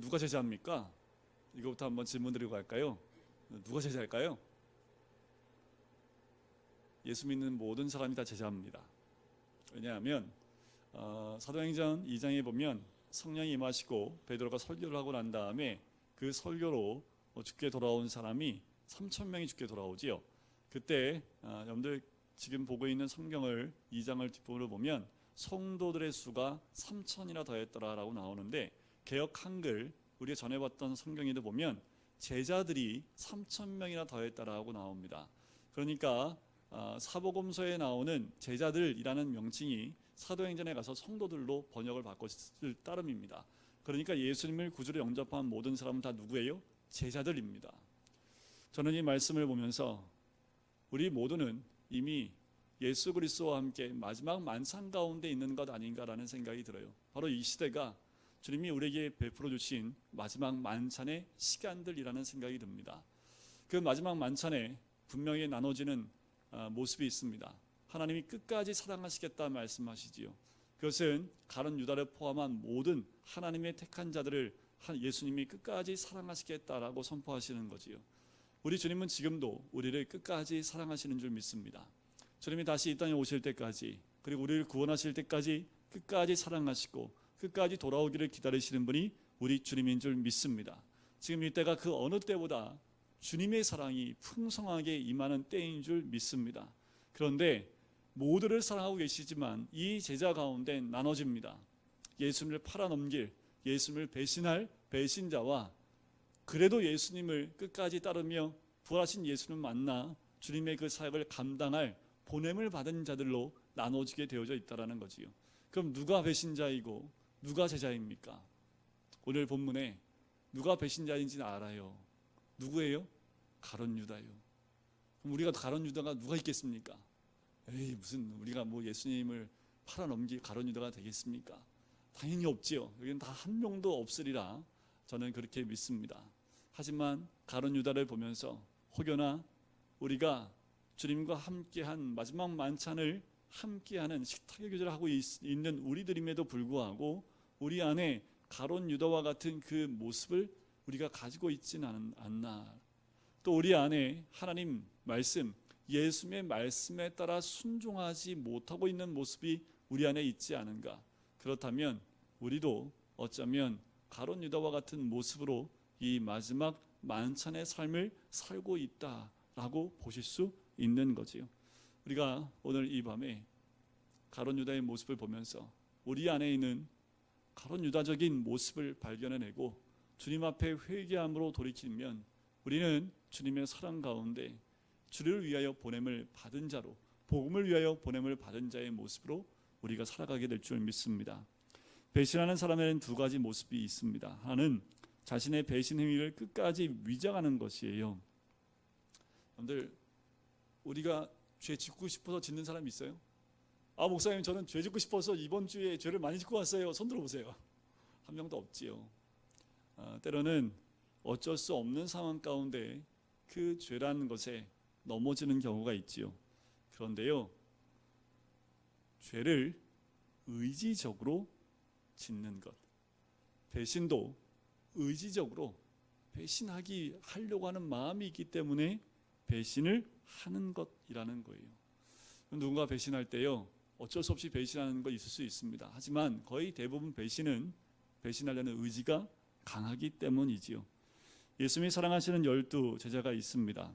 누가 제자입니까? 이거부터 한번 질문 드리고 갈까요? 누가 제자일까요? 예수 믿는 모든 사람이 다 제자입니다. 왜냐하면 사도행전 2장에 보면 성령이 임하시고 베드로가 설교를 하고 난 다음에 그 설교로 죽게 돌아온 사람이 3,000명이 죽게 돌아오지요. 그때 여러분들 지금 보고 있는 성경을 2장을 뒷부분을 보면 성도들의 수가 3,000이나 더했더라라고 나오는데, 개역 한글 우리가 전해봤던 성경에도 보면 제자들이 3,000명이나 더했다라고 나옵니다. 그러니까 사복음서에 나오는 제자들이라는 명칭이 사도행전에 가서 성도들로 번역을 바꿨을 따름입니다. 그러니까 예수님을 구주로 영접한 모든 사람은 다 누구예요? 제자들입니다. 저는 이 말씀을 보면서 우리 모두는 이미 예수 그리스도와 함께 마지막 만찬 가운데 있는 것 아닌가라는 생각이 들어요. 바로 이 시대가 주님이 우리에게 베풀어 주신 마지막 만찬의 시간들이라는 생각이 듭니다. 그 마지막 만찬에 분명히 나눠지는 모습이 있습니다. 하나님이 끝까지 사랑하시겠다 말씀하시지요. 그것은 가룟 유다를 포함한 모든 하나님의 택한 자들을 예수님이 끝까지 사랑하시겠다라고 선포하시는 거지요. 우리 주님은 지금도 우리를 끝까지 사랑하시는 줄 믿습니다. 주님이 다시 이 땅에 오실 때까지, 그리고 우리를 구원하실 때까지 끝까지 사랑하시고 끝까지 돌아오기를 기다리시는 분이 우리 주님인 줄 믿습니다. 지금 이때가 그 어느 때보다 주님의 사랑이 풍성하게 임하는 때인 줄 믿습니다. 그런데 모두를 사랑하고 계시지만 이 제자 가운데 나눠집니다. 예수님을 팔아넘길, 예수님을 배신할 배신자와 그래도 예수님을 끝까지 따르며 부활하신 예수님을 만나 주님의 그 사역을 감당할 보냄을 받은 자들로 나눠지게 되어져 있다는 거지요. 그럼 누가 배신자이고 누가 제자입니까? 오늘 본문에 누가 배신자인지는 알아요. 누구예요? 가룟 유다요. 그럼 우리가 가룟 유다가 누가 있겠습니까? 에이, 무슨 우리가 뭐 예수님을 팔아넘길 가룟 유다가 되겠습니까? 당연히 없지요. 여기는 다 한 명도 없으리라 저는 그렇게 믿습니다. 하지만 가룟 유다를 보면서 혹여나 우리가 주님과 함께한 마지막 만찬을 함께하는 식탁의 교제를 하고 있는 우리들임에도 불구하고 우리 안에 가룟 유다와 같은 그 모습을 우리가 가지고 있지는 않나. 또 우리 안에 하나님 말씀, 예수님의 말씀에 따라 순종하지 못하고 있는 모습이 우리 안에 있지 않은가. 그렇다면 우리도 어쩌면 가룟 유다와 같은 모습으로 이 마지막 만찬의 삶을 살고 있다라고 보실 수 있는 거지요. 우리가 오늘 이 밤에 가룟 유다의 모습을 보면서 우리 안에 있는 가룟 유다적인 모습을 발견해내고 주님 앞에 회개함으로 돌이키면 우리는 주님의 사랑 가운데 주를 위하여 보냄을 받은 자로, 복음을 위하여 보냄을 받은 자의 모습으로 우리가 살아가게 될 줄 믿습니다. 배신하는 사람에는 두 가지 모습이 있습니다. 하나는 자신의 배신 행위를 끝까지 위장하는 것이에요. 여러분들, 우리가 죄 짓고 싶어서 짓는 사람이 있어요? 아, 목사님, 저는 죄 짓고 싶어서 이번 주에 죄를 많이 짓고 왔어요. 손 들어보세요. 한 명도 없지요. 때로는 어쩔 수 없는 상황 가운데 그 죄라는 것에 넘어지는 경우가 있지요. 그런데요, 죄를 의지적으로 짓는 것, 배신도 의지적으로 하려고 하는 마음이 있기 때문에 배신을 하는 것이라는 거예요. 누군가 배신할 때요, 어쩔 수 없이 배신하는 거 있을 수 있습니다. 하지만 거의 대부분 배신은 배신하려는 의지가 강하기 때문이지요. 예수님이 사랑하시는 12 제자가 있습니다.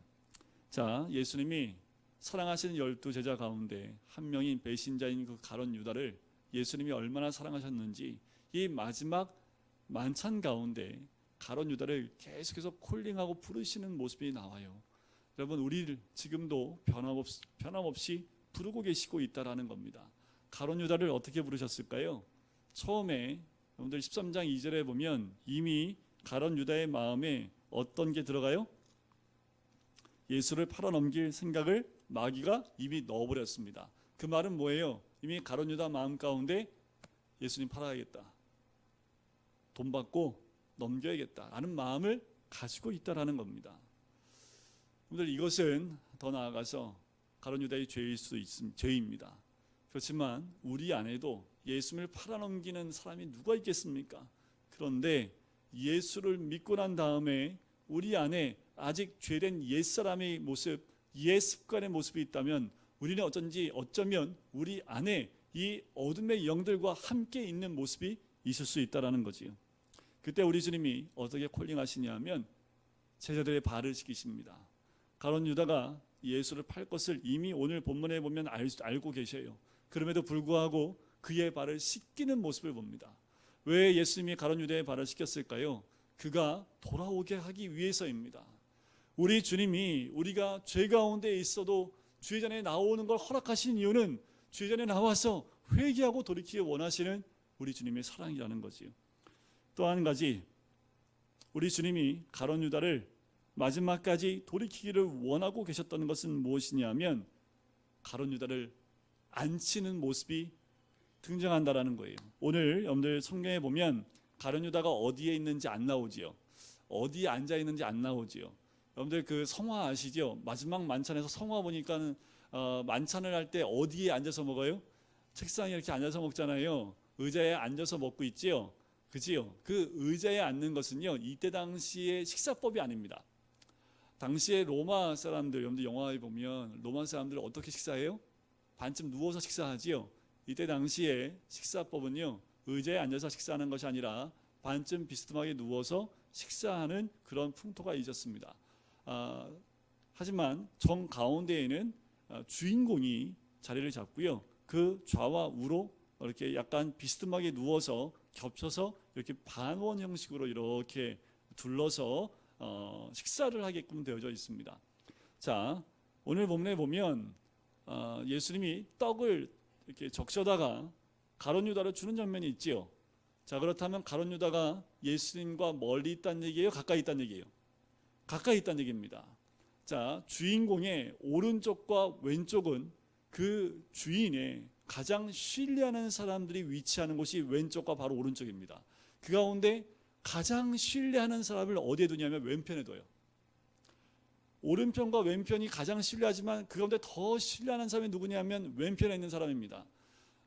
자, 예수님이 사랑하시는 12 제자 가운데 한 명인 배신자인 그 가룟 유다를 예수님이 얼마나 사랑하셨는지 이 마지막 만찬 가운데 가룟 유다를 계속해서 콜링하고 부르시는 모습이 나와요. 여러분, 우리를 지금도 변함없이 부르고 계시고 있다라는 겁니다. 가룟 유다를 어떻게 부르셨을까요? 처음에 여러분들 13장 2절에 보면 이미 가룟 유다의 마음에 어떤 게 들어가요? 예수를 팔아넘길 생각을 마귀가 이미 넣어버렸습니다. 그 말은 뭐예요? 이미 가룟 유다 마음 가운데 예수님 팔아야겠다, 돈 받고 넘겨야겠다라는 마음을 가지고 있다라는 겁니다. 여러분들, 이것은 더 나아가서 가룟 유다의 죄일 수도 죄입니다. 그렇지만 우리 안에도 예수님을 팔아넘기는 사람이 누가 있겠습니까? 그런데 예수를 믿고 난 다음에 우리 안에 아직 죄된 옛사람의 모습, 옛 습관의 모습이 있다면 우리는 어쩌면 우리 안에 이 어둠의 영들과 함께 있는 모습이 있을 수 있다라는 거지요. 그때 우리 주님이 어떻게 콜링하시냐면 제자들의 발을 씻기십니다. 가룟 유다가 예수를 팔 것을 이미 오늘 본문에 보면 알고 계셔요. 그럼에도 불구하고 그의 발을 씻기는 모습을 봅니다. 왜 예수님이 가룟 유다의 발을 씻겼을까요? 그가 돌아오게 하기 위해서입니다. 우리 주님이 우리가 죄 가운데 있어도 주의전에 나오는 걸 허락하신 이유는 주의전에 나와서 회개하고 돌이키기 원하시는 우리 주님의 사랑이라는 거지요. 또 한 가지, 우리 주님이 가룟 유다를 마지막까지 돌이키기를 원하고 계셨던 것은 무엇이냐면 가룟 유다를 앉히는 모습이 등장한다라는 거예요. 오늘 여러분들 성경에 보면 가룟 유다가 어디에 있는지 안 나오지요. 어디에 앉아 있는지 안 나오지요. 여러분들 그 성화 아시죠? 마지막 만찬에서 성화 보니까는 만찬을 할 때 어디에 앉아서 먹어요? 책상에 이렇게 앉아서 먹잖아요. 의자에 앉아서 먹고 있지요. 그지요? 그 의자에 앉는 것은요, 이때 당시의 식사법이 아닙니다. 당시에 로마 사람들, 여러분들 영화에 보면 로마 사람들 어떻게 식사해요? 반쯤 누워서 식사하지요. 이때 당시에 식사법은요, 의자에 앉아서 식사하는 것이 아니라 반쯤 비스듬하게 누워서 식사하는 그런 풍토가 있었습니다. 하지만 정 가운데에는 주인공이 자리를 잡고요, 그 좌와 우로 이렇게 약간 비스듬하게 누워서 겹쳐서 이렇게 반원 형식으로 이렇게 둘러서 식사를 하게끔 되어져 있습니다. 자, 오늘 본문에 보면 예수님이 떡을 이렇게 적셔다가 가룟 유다를 주는 장면이 있지요. 자, 그렇다면 가룟 유다가 예수님과 멀리 있다는 얘기예요? 가까이 있다는 얘기예요? 가까이 있다는 얘기입니다. 자, 주인공의 오른쪽과 왼쪽은 그 주인의 가장 신뢰하는 사람들이 위치하는 곳이 왼쪽과 바로 오른쪽입니다. 그 가운데 가장 신뢰하는 사람을 어디에 두냐면 왼편에 둬요. 오른편과 왼편이 가장 신뢰하지만 그 가운데 더 신뢰하는 사람이 누구냐면 왼편에 있는 사람입니다.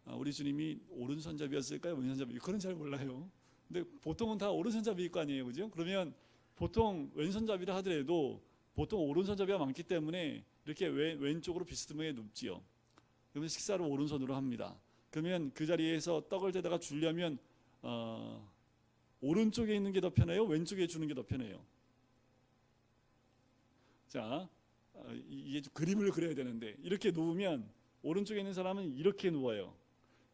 우리 주님이 오른손잡이였을까요? 왼손잡이? 그건 잘 몰라요. 근데 보통은 다 오른손잡이일 거 아니에요, 그죠? 그러면 보통 왼손잡이라 하더라도 보통 오른손잡이가 많기 때문에 이렇게 왼쪽으로 비스듬하게 눕지요. 그러면 식사를 오른손으로 합니다. 그러면 그 자리에서 떡을 대다가 주려면 오른쪽에 있는 게 더 편해요? 왼쪽에 주는 게 더 편해요? 자, 이게 그림을 그려야 되는데 이렇게 누우면 오른쪽에 있는 사람은 이렇게 누워요.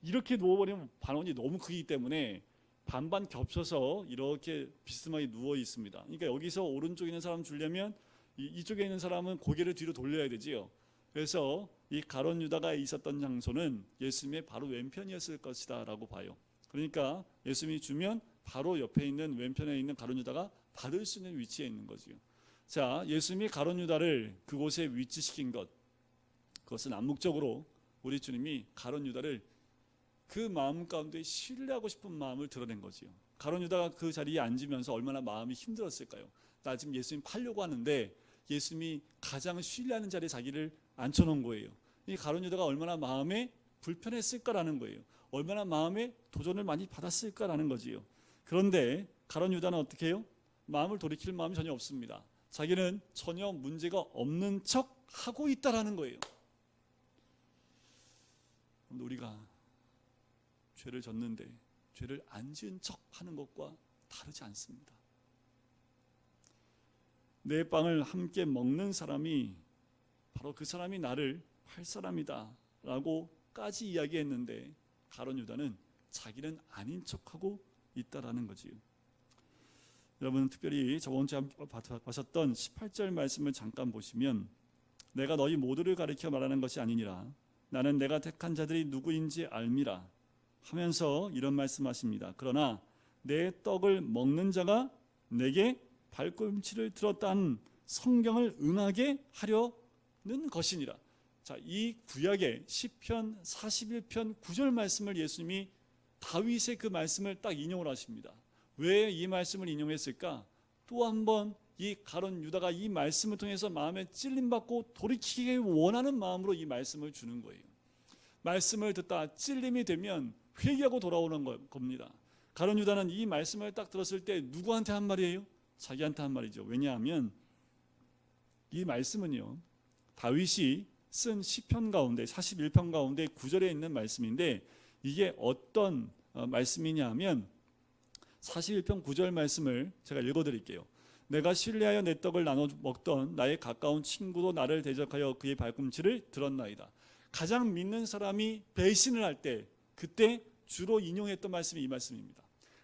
이렇게 누워버리면 반원이 너무 크기 때문에 반반 겹쳐서 이렇게 비스듬하게 누워 있습니다. 그러니까 여기서 오른쪽에 있는 사람 주려면 이쪽에 있는 사람은 고개를 뒤로 돌려야 되지요. 그래서 이 가룟 유다가 있었던 장소는 예수님의 바로 왼편이었을 것이다 라고 봐요. 그러니까 예수님이 주면 바로 옆에 있는 왼편에 있는 가룟 유다가 받을 수 있는 위치에 있는 거지요. 자, 예수님이 가룟 유다를 그곳에 위치시킨 것, 그것은 암묵적으로 우리 주님이 가룟 유다를 그 마음 가운데 신뢰하고 싶은 마음을 드러낸 거지요. 가룟 유다가 그 자리에 앉으면서 얼마나 마음이 힘들었을까요? 나 지금 예수님 팔려고 하는데 예수님이 가장 신뢰하는 자리에 자기를 앉혀놓은 거예요. 이 가룟 유다가 얼마나 마음에 불편했을까라는 거예요. 얼마나 마음에 도전을 많이 받았을까라는 거지요. 그런데 가룟 유다는 어떻게 해요? 마음을 돌이킬 마음이 전혀 없습니다. 자기는 전혀 문제가 없는 척 하고 있다라는 거예요. 우리가 죄를 졌는데 죄를 안 지은 척 하는 것과 다르지 않습니다. 내 빵을 함께 먹는 사람이 바로 그 사람이 나를 팔 사람이다 라고까지 이야기했는데 가룟 유다는 자기는 아닌 척하고 있다라는 거지요. 여러분, 특별히 저번 주에 보셨던 18절 말씀을 잠깐 보시면 내가 너희 모두를 가리켜 말하는 것이 아니니라 나는 내가 택한 자들이 누구인지 알미라 하면서 이런 말씀하십니다. 그러나 내 떡을 먹는 자가 내게 발꿈치를 들었다는 성경을 응하게 하려는 것이니라. 자, 이 구약의 시편 41편 9절 말씀을 예수님이 다윗의 그 말씀을 딱 인용을 하십니다. 왜 이 말씀을 인용했을까? 또 한 번 이 가룟 유다가 이 말씀을 통해서 마음에 찔림받고 돌이키기 원하는 마음으로 이 말씀을 주는 거예요. 말씀을 듣다 찔림이 되면 회개하고 돌아오는 겁니다. 가룟 유다는 이 말씀을 딱 들었을 때 누구한테 한 말이에요? 자기한테 한 말이죠. 왜냐하면 이 말씀은요, 다윗이 쓴 시편 가운데 41편 가운데 9절에 있는 말씀인데, 이게 어떤 말씀이냐 하면 41편 9절 말씀을 제가 읽어드릴게요. 내가 신뢰하여 내 떡을 나눠 먹던 나의 가까운 친구도 나를 대적하여 그의 발꿈치를 들었나이다. 가장 믿는 사람이 배신을 할 때, 그때 주로 인용했던 말씀이 이 말씀입니다.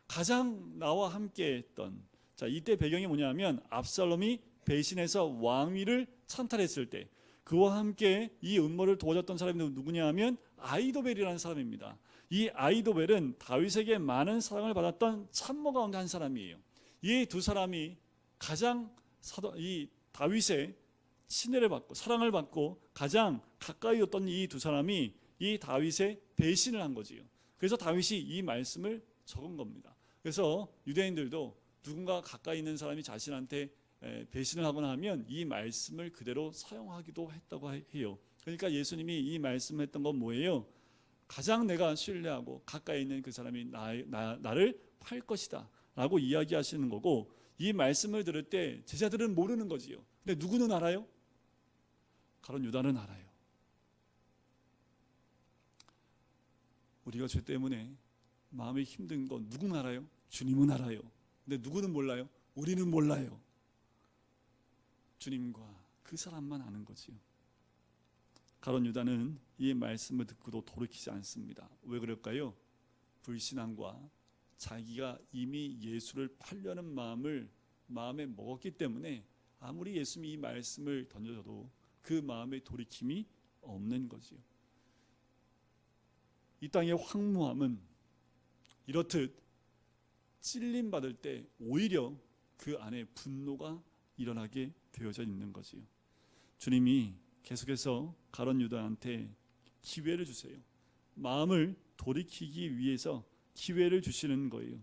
가장 나와 함께 했던, 자, 이때 배경이 뭐냐면 압살롬이 배신해서 왕위를 찬탈했을 때 그와 함께 이 음모를 도와줬던 사람이 누구냐 하면 아히도벨이라는 사람입니다. 이 아히도벨은 다윗에게 많은 사랑을 받았던 참모 가운데 한 사람이에요. 이 두 사람이 가장 이 다윗의 친애를 받고 사랑을 받고 가장 가까이 뒀던 이 두 사람이 이 다윗의 배신을 한 거지요. 그래서 다윗이 이 말씀을 적은 겁니다. 그래서 유대인들도 누군가 가까이 있는 사람이 자신한테 배신을 하거나 하면 이 말씀을 그대로 사용하기도 했다고 해요. 그러니까 예수님이 이 말씀을 했던 건 뭐예요? 가장 내가 신뢰하고 가까이 있는 그 사람이 나를 팔 것이다 라고 이야기하시는 거고, 이 말씀을 들을 때 제자들은 모르는 거지요. 근데 누구는 알아요? 가룟 유다는 알아요. 우리가 죄 때문에 마음이 힘든 건 누구는 알아요? 주님은 알아요. 근데 누구는 몰라요? 우리는 몰라요. 주님과 그 사람만 아는 거지요. 가룟 유다는 이 말씀을 듣고도 돌이키지 않습니다. 왜 그럴까요? 불신앙과 자기가 이미 예수를 팔려는 마음을 마음에 먹었기 때문에 아무리 예수님이 이 말씀을 던져줘도 그 마음의 돌이킴이 없는 거지요. 이 땅의 황무함은 이렇듯 찔림 받을 때 오히려 그 안에 분노가 일어나게 되어져 있는 거지요. 주님이 계속해서 가룟 유다한테 기회를 주세요. 마음을 돌이키기 위해서 기회를 주시는 거예요.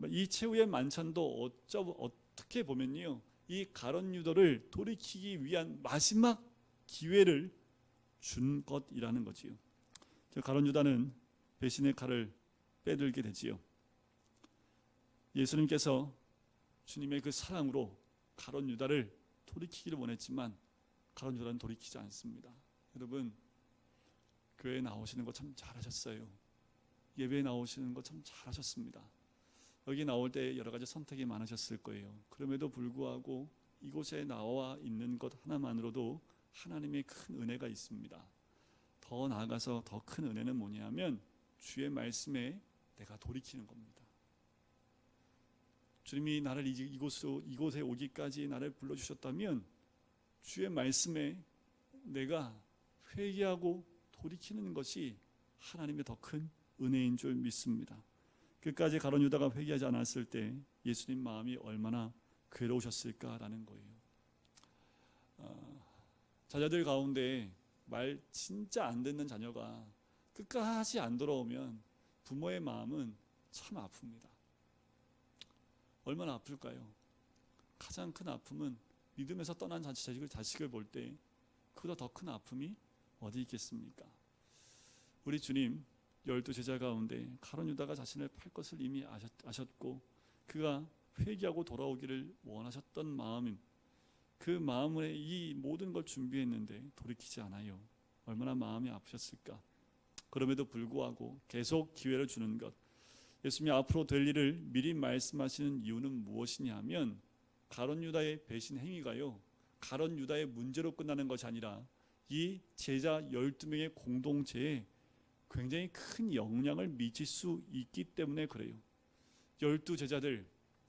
이 최후의 만찬도 어떻게 보면요, 이 가룟 유다를 돌이키기 위한 마지막 기회를 준 것이라는 거지요. 가룟 유다는 배신의 칼을 빼들게 되지요. 예수님께서 주님의 그 사랑으로 가룟 유다를 돌이키기를 원했지만 가룟 유다는 돌이키지 않습니다. 여러분, 교회에 나오시는 거 참 잘하셨어요. 예배에 나오시는 거 참 잘하셨습니다. 여기 나올 때 여러 가지 선택이 많으셨을 거예요. 그럼에도 불구하고 이곳에 나와 있는 것 하나만으로도 하나님의 큰 은혜가 있습니다. 더 나아가서 더 큰 은혜는 뭐냐면 주의 말씀에 내가 돌이키는 겁니다. 주님이 나를 이곳에 오기까지 나를 불러주셨다면 주의 말씀에 내가 회개하고 돌이키는 것이 하나님의 더 큰 은혜인 줄 믿습니다. 끝까지 가룟 유다가 회개하지 않았을 때 예수님 마음이 얼마나 괴로우셨을까라는 거예요. 자녀들 가운데 말 진짜 안 듣는 자녀가 끝까지 안 돌아오면 부모의 마음은 참 아픕니다. 얼마나 아플까요? 가장 큰 아픔은 믿음에서 떠난 자식을 볼 때 그보다 더 큰 아픔이 어디 있겠습니까? 우리 주님 12제자 가운데 가룟 유다가 자신을 팔 것을 이미 아셨고 그가 회개하고 돌아오기를 원하셨던 마음인 그 마음에 이 모든 걸 준비했는데 돌이키지 않아요. 얼마나 마음이 아프셨을까? 그럼에도 불구하고 계속 기회를 주는 것, 예수님이 앞으로 될 일을 미리 말씀하시는 이유는 무엇이냐면 가룟 유다의 배신 행위가요, 가룟 유다의 문제로 끝나는 것이 아니라 이 제자 12명의 공동체에 굉장히 큰 영향을 미칠 수 있기 때문에 그래요. 12제자들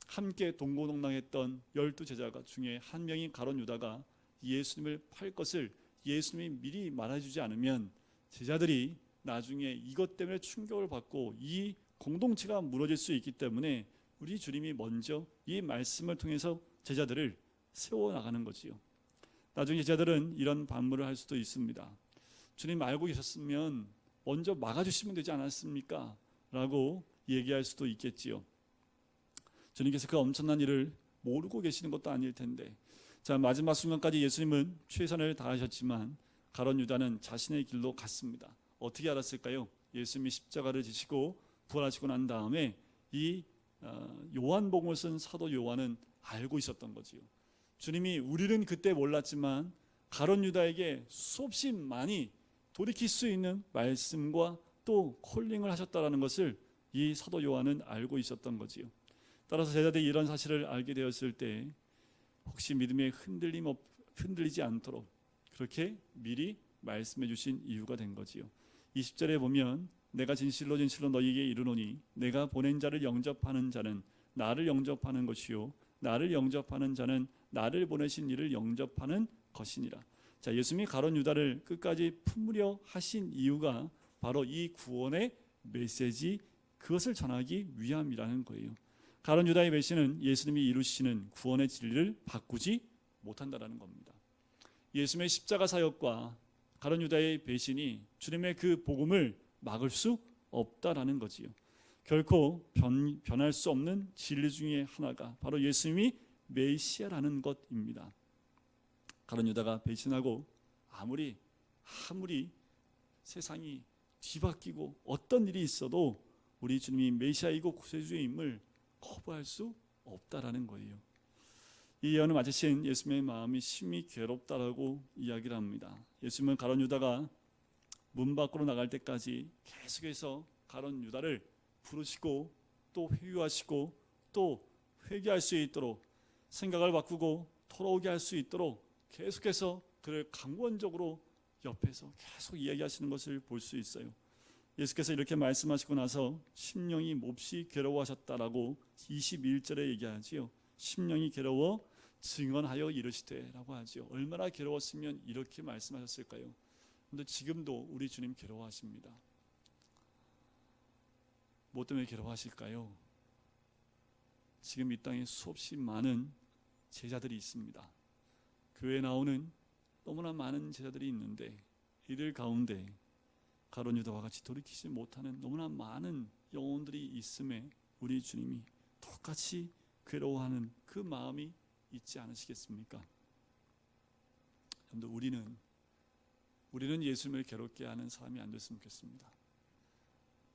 함께 동고동락했던 12제자가 중에 한 명인 가룟 유다가 예수님을 팔 것을 예수님이 미리 말해주지 않으면 제자들이 나중에 이것 때문에 충격을 받고 이 공동체가 무너질 수 있기 때문에 우리 주님이 먼저 이 말씀을 통해서 제자들을 세워나가는 거지요. 나중에 제자들은 이런 반문을 할 수도 있습니다. 주님 알고 계셨으면 먼저 막아주시면 되지 않았습니까? 라고 얘기할 수도 있겠지요. 주님께서 그 엄청난 일을 모르고 계시는 것도 아닐 텐데, 자, 마지막 순간까지 예수님은 최선을 다하셨지만 가룟 유다는 자신의 길로 갔습니다. 어떻게 알았을까요? 예수님이 십자가를 지시고 부활하시고 난 다음에 이 요한복음을 쓴 사도 요한은 알고 있었던 거지요. 주님이 우리는 그때 몰랐지만 가룟 유다에게 수없이 많이 돌이킬 수 있는 말씀과 또 콜링을 하셨다라는 것을 이 사도 요한은 알고 있었던 거지요. 따라서 제자들이 이런 사실을 알게 되었을 때 혹시 믿음에 흔들리지 않도록 그렇게 미리 말씀해 주신 이유가 된 거지요. 20절에 보면 내가 진실로 진실로 너희에게 이르노니 내가 보낸 자를 영접하는 자는 나를 영접하는 것이요 나를 영접하는 자는 나를 보내신 이를 영접하는 것이니라. 자, 예수님이 가룟 유다를 끝까지 품으려 하신 이유가 바로 이 구원의 메시지, 그것을 전하기 위함이라는 거예요. 가룟 유다의 배신은 예수님이 이루시는 구원의 진리를 바꾸지 못한다라는 겁니다. 예수님의 십자가 사역과 가룟 유다의 배신이 주님의 그 복음을 막을 수 없다라는 거지요. 결코 변할 수 없는 진리 중에 하나가 바로 예수님이 메시아라는 것입니다. 가룟 유다가 배신하고 아무리 세상이 뒤바뀌고 어떤 일이 있어도 우리 주님이 메시아이고 구세주임을 거부할 수 없다라는 거예요. 이 예언을 맞으신 예수님의 마음이 심히 괴롭다라고 이야기를 합니다. 예수님은 가룟 유다가 문 밖으로 나갈 때까지 계속해서 가룟 유다를 부르시고 또 회유하시고 또 회개할 수 있도록 생각을 바꾸고 돌아오게 할 수 있도록 계속해서 그를 강권적으로 옆에서 계속 이야기하시는 것을 볼 수 있어요. 예수께서 이렇게 말씀하시고 나서 심령이 몹시 괴로워하셨다라고 21절에 얘기하지요. 심령이 괴로워 증언하여 이르시되라고 하지요. 얼마나 괴로웠으면 이렇게 말씀하셨을까요? 그런데 지금도 우리 주님 괴로워하십니다. 뭐 때문에 괴로워하실까요? 지금 이 땅에 수없이 많은 제자들이 있습니다. 교회에 나오는 너무나 많은 제자들이 있는데 이들 가운데 가룟 유다와 같이 돌이키지 못하는 너무나 많은 영혼들이 있음에 우리 주님이 똑같이 괴로워하는 그 마음이 있지 않으시겠습니까? 여러분들, 우리는 예수님을 괴롭게 하는 사람이 안 됐으면 좋겠습니다.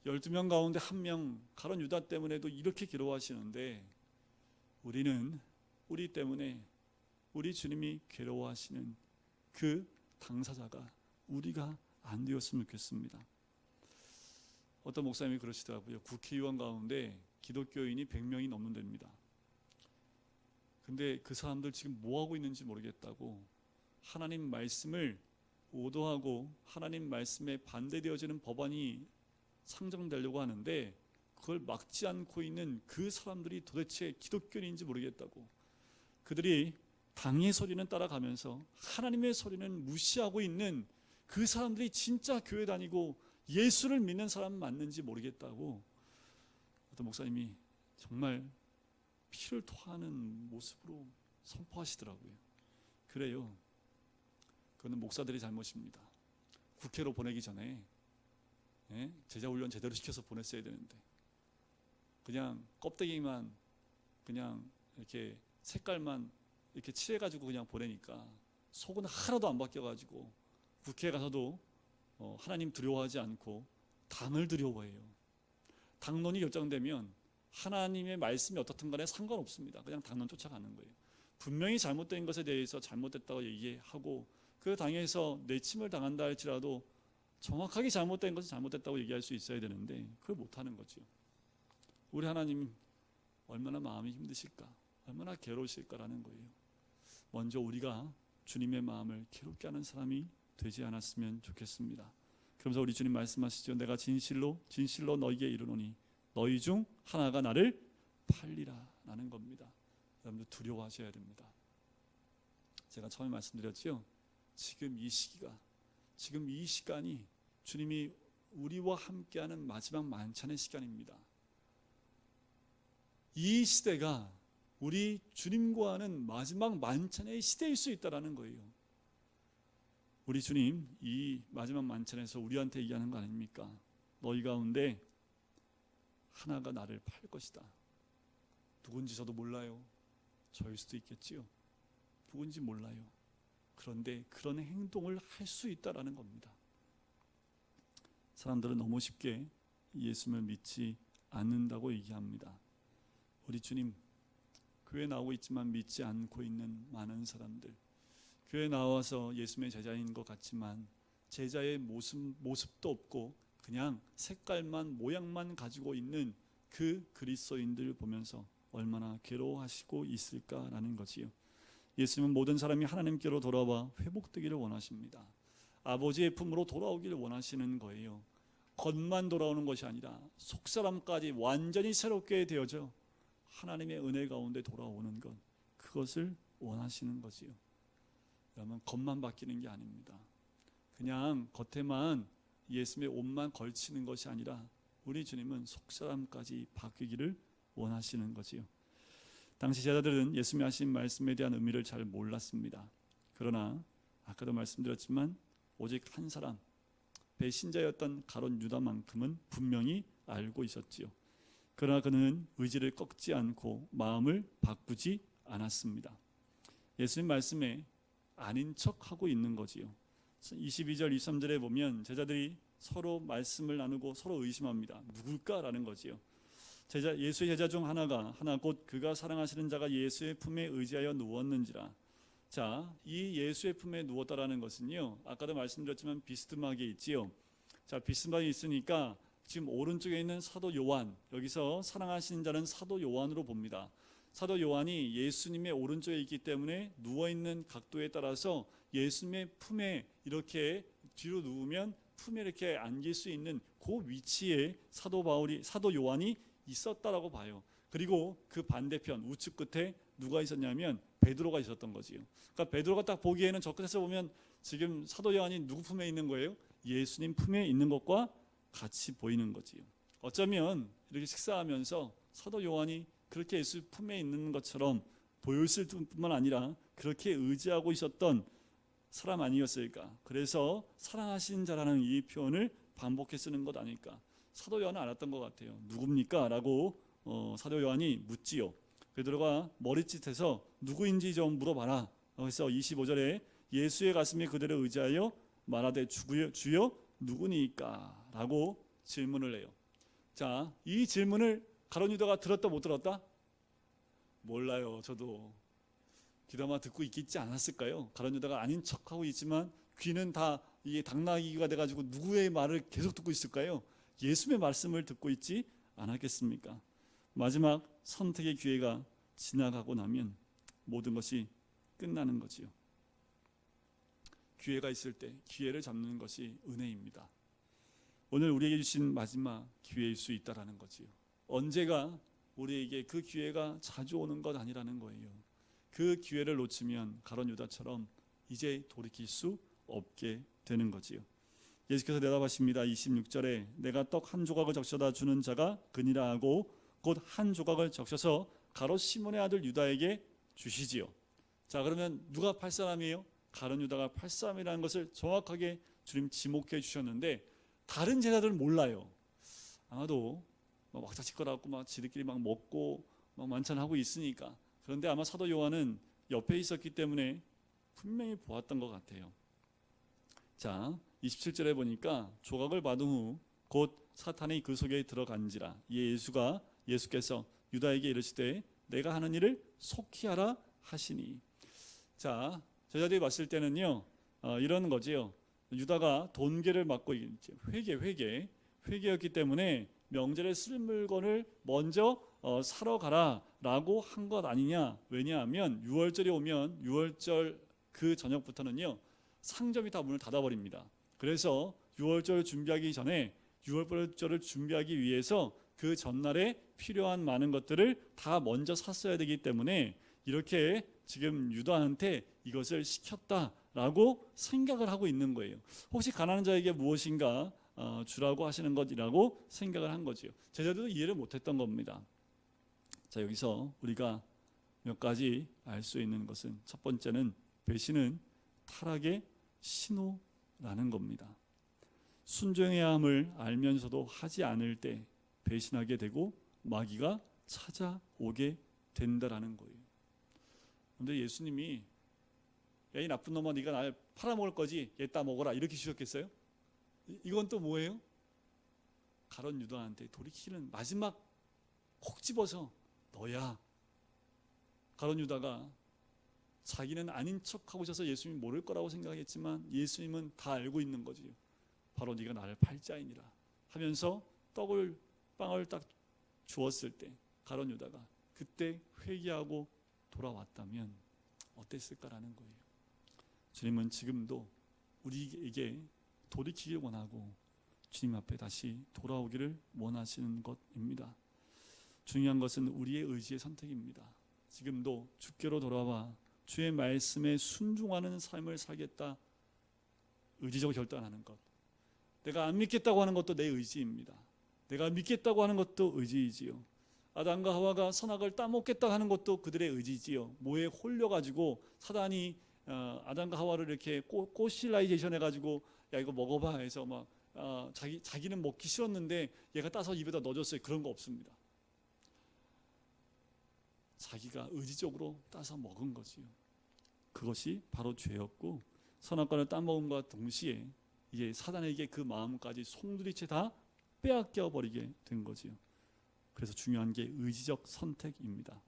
12명 가운데 1명 가룟 유다 때문에도 이렇게 괴로워하시는데 우리는 우리 때문에 우리 주님이 괴로워하시는 그 당사자가 우리가 안 되었으면 좋겠습니다. 어떤 목사님이 그러시더라고요. 국회의원 가운데 기독교인이 100명이 넘는 데입니다. 근데 그 사람들 지금 뭐 하고 있는지 모르겠다고 하나님 말씀을 오도하고 하나님 말씀에 반대되어지는 법안이 상정되려고 하는데 그걸 막지 않고 있는 그 사람들이 도대체 기독교인인지 모르겠다고, 그들이 당의 소리는 따라가면서 하나님의 소리는 무시하고 있는 그 사람들이 진짜 교회 다니고 예수를 믿는 사람 맞는지 모르겠다고 어떤 목사님이 정말 피를 토하는 모습으로 선포하시더라고요. 그래요. 그거는 목사들의 잘못입니다. 국회로 보내기 전에 제자 훈련 제대로 시켜서 보냈어야 되는데 그냥 껍데기만 그냥 이렇게 색깔만 이렇게 칠해가지고 그냥 보내니까 속은 하나도 안 바뀌어가지고 국회에 가서도 하나님 두려워하지 않고 당을 두려워해요. 당론이 결정되면 하나님의 말씀이 어떻든 간에 상관없습니다. 그냥 당론 쫓아가는 거예요. 분명히 잘못된 것에 대해서 잘못됐다고 얘기하고 그 당에서 내침을 당한다 할지라도 정확하게 잘못된 것은 잘못됐다고 얘기할 수 있어야 되는데 그걸 못하는 거죠. 우리 하나님 얼마나 마음이 힘드실까, 얼마나 괴로우실까라는 거예요. 먼저 우리가 주님의 마음을 괴롭게 하는 사람이 되지 않았으면 좋겠습니다. 그러면서 우리 주님 말씀하시죠. 내가 진실로 진실로 너희에게 이르노니 너희 중 하나가 나를 팔리라 라는 겁니다. 여러분들 두려워하셔야 됩니다. 제가 처음에 말씀드렸죠. 지금 이 시간이 주님이 우리와 함께하는 마지막 만찬의 시간입니다. 이 시대가 우리 주님과 하는 마지막 만찬의 시대일 수 있다는 거예요. 우리 주님 이 마지막 만찬에서 우리한테 얘기하는 거 아닙니까? 너희 가운데 하나가 나를 팔 것이다. 누군지 저도 몰라요. 저일 수도 있겠지요. 누군지 몰라요. 그런데 그런 행동을 할 수 있다라는 겁니다. 사람들은 너무 쉽게 예수님을 믿지 않는다고 얘기합니다. 우리 주님, 교회 나오고 있지만 믿지 않고 있는 많은 사람들, 교회 나와서 예수님의 제자인 것 같지만 제자의 모습도 없고 그냥 색깔만 모양만 가지고 있는 그 그리스도인들 보면서 얼마나 괴로워하시고 있을까라는 거지요. 예수님은 모든 사람이 하나님께로 돌아와 회복되기를 원하십니다. 아버지의 품으로 돌아오기를 원하시는 거예요. 겉만 돌아오는 것이 아니라 속사람까지 완전히 새롭게 되어져 하나님의 은혜 가운데 돌아오는 것, 그것을 원하시는 거지요. 여러분, 겉만 바뀌는 게 아닙니다. 그냥 겉에만 예수님의 옷만 걸치는 것이 아니라 우리 주님은 속사람까지 바뀌기를 원하시는 거지요. 당시 제자들은 예수님이 하신 말씀에 대한 의미를 잘 몰랐습니다. 그러나 아까도 말씀드렸지만 오직 한 사람, 배신자였던 가룟 유다만큼은 분명히 알고 있었지요. 그러나 그는 의지를 꺾지 않고 마음을 바꾸지 않았습니다. 예수님 말씀에 아닌 척하고 있는 거지요. 22절 23절에 보면 제자들이 서로 말씀을 나누고 서로 의심합니다. 누굴까라는 거지요. 예수의 제자 중 하나 곧 그가 사랑하시는 자가 예수의 품에 의지하여 누웠는지라. 자, 이 예수의 품에 누웠다라는 것은요, 아까도 말씀드렸지만 비스듬하게 있지요. 자, 비스듬하게 있으니까 지금 오른쪽에 있는 사도 요한, 여기서 사랑하시는 자는 사도 요한으로 봅니다. 사도 요한이 예수님의 오른쪽에 있기 때문에 누워있는 각도에 따라서 예수님의 품에 이렇게 뒤로 누우면 품에 이렇게 안길 수 있는 그 위치에 사도 요한이 있었다라고 봐요. 그리고 그 반대편 우측 끝에 누가 있었냐면 베드로가 있었던 거지요. 그러니까 베드로가 딱 보기에는 저 끝에서 보면 지금 사도 요한이 누구 품에 있는 거예요? 예수님 품에 있는 것과 같이 보이는 거지요. 어쩌면 이렇게 식사하면서 사도 요한이 그렇게 예수 품에 있는 것처럼 보였을 뿐만 아니라 그렇게 의지하고 있었던 사람 아니었을까? 그래서 사랑하시는 자라는 이 표현을 반복해 쓰는 것 아닐까? 사도 요한은 알았던 것 같아요. 누굽니까? 라고 사도 요한이 묻지요. 베드로가 머리짓해서 누구인지 좀 물어봐라. 그래서 25절에 예수의 가슴에 그대로 의지하여 말하되 주여 누구니까? 라고 질문을 해요. 자, 이 질문을 가룟 유다가 들었다 못 들었다? 몰라요. 저도 귀담아 듣고 있지 않았을까요? 가룟 유다가 아닌 척하고 있지만 귀는 다 이게 당나귀가 돼가지고 누구의 말을 계속 듣고 있을까요? 예수님의 말씀을 듣고 있지 않았겠습니까? 마지막 선택의 기회가 지나가고 나면 모든 것이 끝나는 거지요. 기회가 있을 때 기회를 잡는 것이 은혜입니다. 오늘 우리에게 주신 마지막 기회일 수 있다라는 거지요. 언제가 우리에게 그 기회가 자주 오는 것 아니라는 거예요. 그 기회를 놓치면 가룟 유다처럼 이제 돌이킬 수 없게 되는 거지요. 예수께서 대답하십니다. 26절에 내가 떡 한 조각을 적셔다 주는 자가 그니라 하고 곧 한 조각을 적셔서 가롯 시몬의 아들 유다에게 주시지요. 자, 그러면 누가 팔 사람이에요? 가룟 유다가 팔 사람이라는 것을 정확하게 주님 지목해 주셨는데 다른 제자들은 몰라요. 아마도 막 왁자지껄하고 막 지들끼리 막 먹고 막 만찬하고 있으니까. 그런데 아마 사도 요한은 옆에 있었기 때문에 분명히 보았던 것 같아요. 자, 27절에 보니까 조각을 받은 후 곧 사탄이 그 속에 들어간지라. 예수께서 유다에게 이르시되 내가 하는 일을 속히 하라 하시니. 자, 제자들이 봤을 때는요, 이런 거지요. 유다가 돈계를 맡고 회계였기 때문에 명절에 쓸 물건을 먼저 사러 가라라고 한 것 아니냐. 왜냐하면 6월절이 오면 6월절 그 저녁부터는요, 상점이 다 문을 닫아버립니다. 그래서 6월절 준비하기 전에 6월절을 준비하기 위해서 그 전날에 필요한 많은 것들을 다 먼저 샀어야 되기 때문에 이렇게 지금 유다한테 이것을 시켰다라고 생각을 하고 있는 거예요. 혹시 가난한 자에게 무엇인가 주라고 하시는 것이라고 생각을 한 거죠. 제자들도 이해를 못했던 겁니다. 자, 여기서 우리가 몇 가지 알 수 있는 것은 첫 번째는 배신은 타락의 신호라는 겁니다. 순종해야 함을 알면서도 하지 않을 때 배신하게 되고 마귀가 찾아오게 된다라는 거예요. 그런데 예수님이 야, 이 나쁜 놈아, 네가 날 팔아먹을 거지, 얘 따 먹어라 이렇게 주셨겠어요? 이건 또 뭐예요? 가룟 유다한테 돌이키는 마지막 콕 집어서 너야. 가룟 유다가 자기는 아닌 척하고 있어서 예수님이 모를 거라고 생각했지만 예수님은 다 알고 있는 거지. 바로 네가 나를 팔자이니라 하면서 빵을 딱 주었을 때 가룟 유다가 그때 회개하고 돌아왔다면 어땠을까라는 거예요. 주님은 지금도 우리에게 돌이키길 원하고 주님 앞에 다시 돌아오기를 원하시는 것입니다. 중요한 것은 우리의 의지의 선택입니다. 지금도 주께로 돌아와 주의 말씀에 순종하는 삶을 살겠다 의지적으로 결단하는 것. 내가 안 믿겠다고 하는 것도 내 의지입니다. 내가 믿겠다고 하는 것도 의지이지요. 아담과 하와가 선악을 따먹겠다 하는 것도 그들의 의지지요. 모에 홀려가지고 사단이 아담과 하와를 이렇게 꼬실라이제이션 해가지고 야 이거 먹어봐 해서 막 자기는 먹기 싫었는데 얘가 따서 입에다 넣어줬어요. 그런 거 없습니다. 자기가 의지적으로 따서 먹은 거지요. 그것이 바로 죄였고 선악과를 따먹음과 동시에 이제 사단에게 그 마음까지 송두리째 다 빼앗겨 버리게 된 거지요. 그래서 중요한 게 의지적 선택입니다.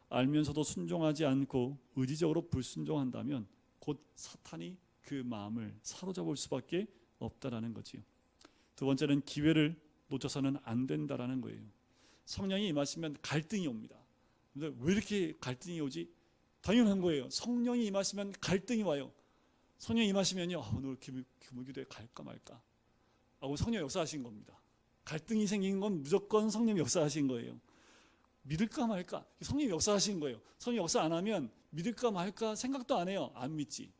알면서도 순종하지 않고 의지적으로 불순종한다면 곧 사탄이 그 마음을 사로잡을 수밖에 없다라는 거지요. 두 번째는 기회를 놓쳐서는 안 된다라는 거예요. 성령이 임하시면 갈등이 옵니다. 근데 왜 이렇게 갈등이 오지? 당연한 거예요. 성령이 임하시면 갈등이 와요. 성령이 임하시면요, 오늘 규모기도에 갈까 말까 하고 성령 역사하신 겁니다. 갈등이 생긴 건 무조건 성령이 역사하신 거예요. 믿을까 말까? 성령이 역사하신 거예요. 성령이 역사 안 하면 믿을까 말까 생각도 안 해요. 안 믿지.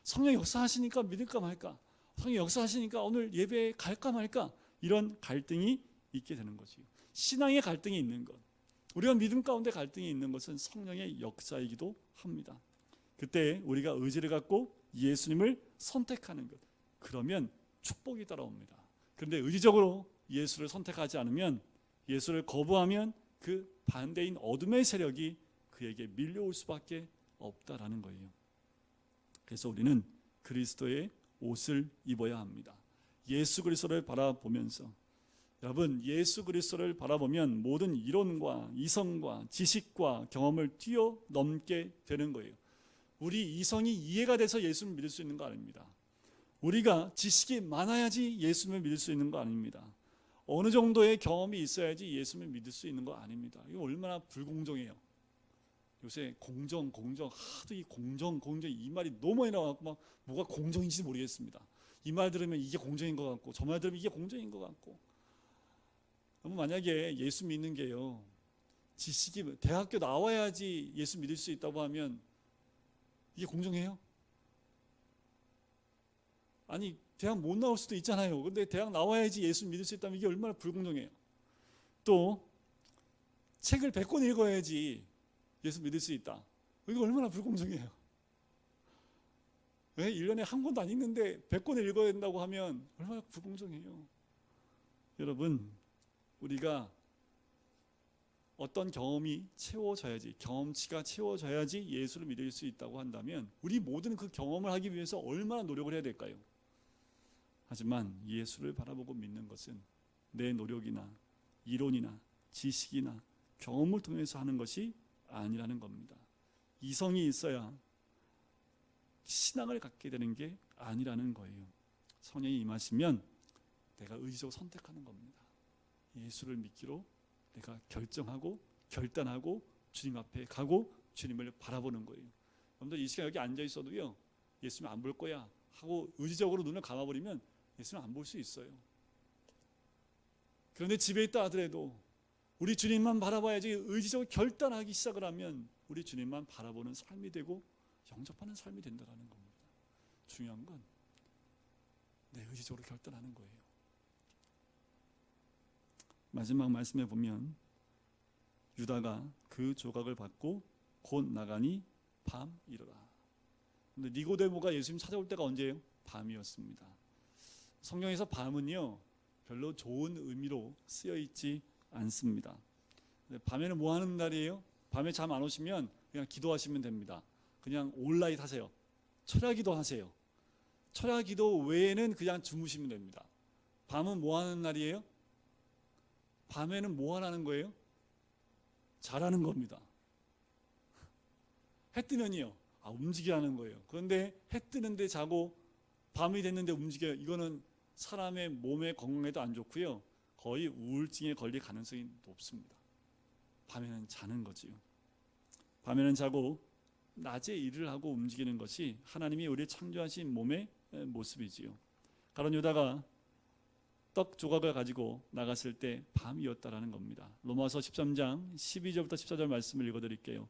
성령이 역사하시니까 믿을까 말까? 성령이 역사하시니까 오늘 예배에 갈까 말까? 이런 갈등이 있게 되는 거죠. 신앙의 갈등이 있는 것. 우리가 믿음 가운데 갈등이 있는 것은 성령의 역사이기도 합니다. 그때 우리가 의지를 갖고 예수님을 선택하는 것. 그러면 축복이 따라옵니다. 그런데 의지적으로 예수를 선택하지 않으면, 예수를 거부하면 그 반대인 어둠의 세력이 그에게 밀려올 수밖에 없다라는 거예요. 그래서 우리는 그리스도의 옷을 입어야 합니다. 예수 그리스도를 바라보면서, 여러분, 예수 그리스도를 바라보면 모든 이론과 이성과 지식과 경험을 뛰어넘게 되는 거예요. 우리 이성이 이해가 돼서 예수를 믿을 수 있는 거 아닙니다. 우리가 지식이 많아야지 예수를 믿을 수 있는 거 아닙니다. 어느 정도의 경험이 있어야지 예수를 믿을 수 있는 거 아닙니다. 이거 얼마나 불공정해요. 요새 공정 하도 이 공정 이 말이 너무 많이 나와갖고 막 뭐가 공정인지 모르겠습니다. 이 말 들으면 이게 공정인 것 같고 저 말 들으면 이게 공정인 것 같고. 만약에 예수 믿는 게요, 지식이 대학교 나와야지 예수 믿을 수 있다고 하면 이게 공정해요? 아니, 대학 못 나올 수도 있잖아요. 근데 대학 나와야지 예수 믿을 수 있다면 이게 얼마나 불공정해요. 또 책을 100권 읽어야지 예수 믿을 수 있다. 이거 얼마나 불공정해요. 왜 1년에 한 권도 안 읽는데 100권을 읽어야 된다고 하면 얼마나 불공정해요. 여러분, 우리가 어떤 경험이 채워져야지, 경험치가 채워져야지 예수를 믿을 수 있다고 한다면 우리 모든 그 경험을 하기 위해서 얼마나 노력을 해야 될까요? 하지만 예수를 바라보고 믿는 것은 내 노력이나 이론이나 지식이나 경험을 통해서 하는 것이 아니라는 겁니다. 이성이 있어야 신앙을 갖게 되는 게 아니라는 거예요. 성령이 임하시면 내가 의지적으로 선택하는 겁니다. 예수를 믿기로 내가 결정하고 결단하고 주님 앞에 가고 주님을 바라보는 거예요. 여러분들 이 시간 여기 앉아 있어도요, 예수님 안 볼 거야 하고 의지적으로 눈을 감아버리면 예수님 안 볼 수 있어요. 그런데 집에 있다 하더라도 우리 주님만 바라봐야지 의지적으로 결단하기 시작을 하면 우리 주님만 바라보는 삶이 되고 영접하는 삶이 된다는 겁니다. 중요한 건 내 의지적으로 결단하는 거예요. 마지막 말씀에 보면 유다가 그 조각을 받고 곧 나가니 밤이로라. 근데 니고데모가 예수님 찾아올 때가 언제예요? 밤이었습니다. 성경에서 밤은요 별로 좋은 의미로 쓰여 있지 않습니다. 밤에는 뭐 하는 날이에요? 밤에 잠 안 오시면 그냥 기도하시면 됩니다. 그냥 온라인 하세요. 철야기도 하세요. 철야기도 외에는 그냥 주무시면 됩니다. 밤은 뭐 하는 날이에요? 밤에는 뭐 하라는 거예요? 자라는 겁니다. 해 뜨면요, 움직이라는 거예요. 그런데 해 뜨는데 자고 밤이 됐는데 움직여요. 이거는 사람의 몸의 건강에도 안 좋고요, 거의 우울증에 걸릴 가능성이 높습니다. 밤에는 자는 거지요. 밤에는 자고 낮에 일을 하고 움직이는 것이 하나님이 우리 창조하신 몸의 모습이지요. 가룟 유다가 떡 조각을 가지고 나갔을 때 밤이었다라는 겁니다. 로마서 13장 12절부터 14절 말씀을 읽어드릴게요.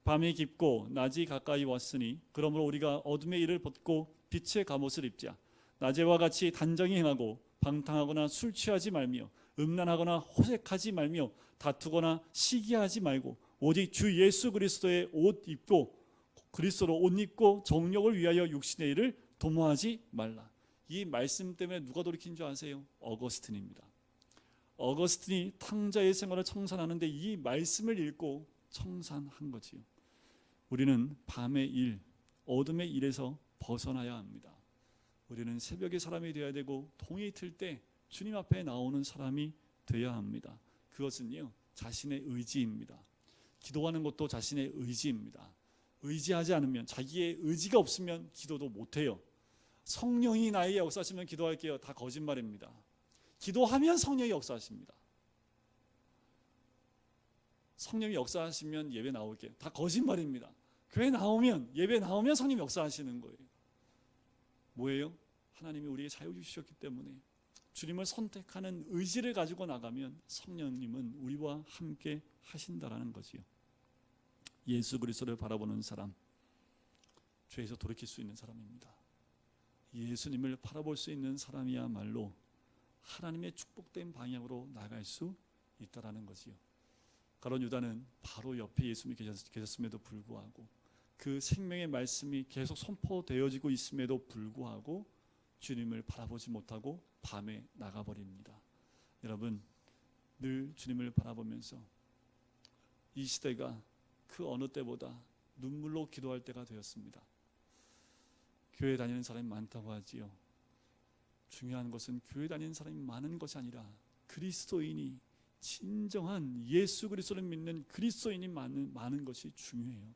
밤이 깊고 낮이 가까이 왔으니 그러므로 우리가 어둠의 일을 벗고 빛의 갑옷을 입자. 낮에와 같이 단정히 행하고 방탕하거나 술 취하지 말며 음란하거나 호색하지 말며 다투거나 시기하지 말고 오직 주 예수 그리스도의 옷 입고 그리스도로 옷 입고 정욕을 위하여 육신의 일을 도모하지 말라. 이 말씀 때문에 누가 돌이킨 줄 아세요? 어거스틴입니다. 어거스틴이 탕자의 생활을 청산하는데 이 말씀을 읽고 청산한 거지요. 우리는 밤의 일, 어둠의 일에서 벗어나야 합니다. 우리는 새벽의 사람이 되어야 되고 동이 틀 때 주님 앞에 나오는 사람이 되어야 합니다. 그것은요, 자신의 의지입니다. 기도하는 것도 자신의 의지입니다. 의지하지 않으면, 자기의 의지가 없으면 기도도 못해요. 성령이 나에게 역사하시면 기도할게요. 다 거짓말입니다. 기도하면 성령이 역사하십니다. 성령이 역사하시면 예배 나올게요. 다 거짓말입니다. 교회 나오면, 예배 나오면 성령이 역사하시는 거예요. 뭐예요? 하나님이 우리에게 자유 주셨기 때문에 주님을 선택하는 의지를 가지고 나가면 성령님은 우리와 함께 하신다라는 거지요. 예수 그리스도를 바라보는 사람, 죄에서 돌이킬 수 있는 사람입니다. 예수님을 바라볼 수 있는 사람이야말로 하나님의 축복된 방향으로 나갈 수 있다라는 거지요. 가룟 유다는 바로 옆에 예수님이 계셨음에도 불구하고 그 생명의 말씀이 계속 선포되어지고 있음에도 불구하고 주님을 바라보지 못하고 밤에 나가버립니다. 여러분, 늘 주님을 바라보면서 이 시대가 그 어느 때보다 눈물로 기도할 때가 되었습니다. 교회 다니는 사람이 많다고 하지요. 중요한 것은 교회 다니는 사람이 많은 것이 아니라 그리스도인이, 진정한 예수 그리스도를 믿는 그리스도인이 많은 것이 중요해요.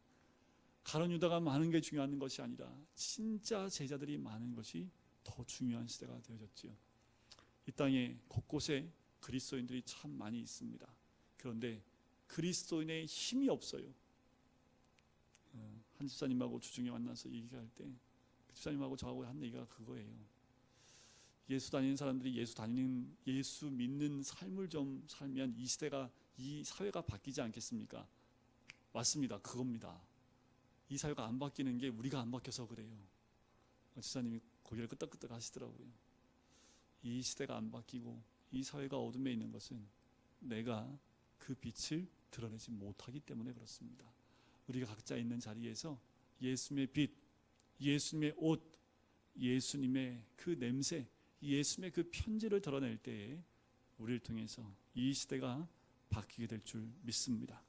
가룟 유다가 많은 게 중요한 것이 아니라 진짜 제자들이 많은 것이 더 중요한 시대가 되어졌지요. 이 땅에 곳곳에 그리스도인들이 참 많이 있습니다. 그런데 그리스도인의 힘이 없어요. 한 집사님하고 주중에 만나서 얘기할 때 그 집사님하고 저하고 한 얘기가 그거예요. 예수 다니는 사람들이 예수 믿는 삶을 좀 살면 이 시대가, 이 사회가 바뀌지 않겠습니까? 맞습니다. 그겁니다. 이 사회가 안 바뀌는 게 우리가 안 바뀌어서 그래요. 집사님이 고개를 끄덕끄덕 하시더라고요. 이 시대가 안 바뀌고 이 사회가 어둠에 있는 것은 내가 그 빛을 드러내지 못하기 때문에 그렇습니다. 우리가 각자 있는 자리에서 예수님의 빛, 예수님의 옷, 예수님의 그 냄새, 예수님의 그 편지를 드러낼 때에 우리를 통해서 이 시대가 바뀌게 될 줄 믿습니다.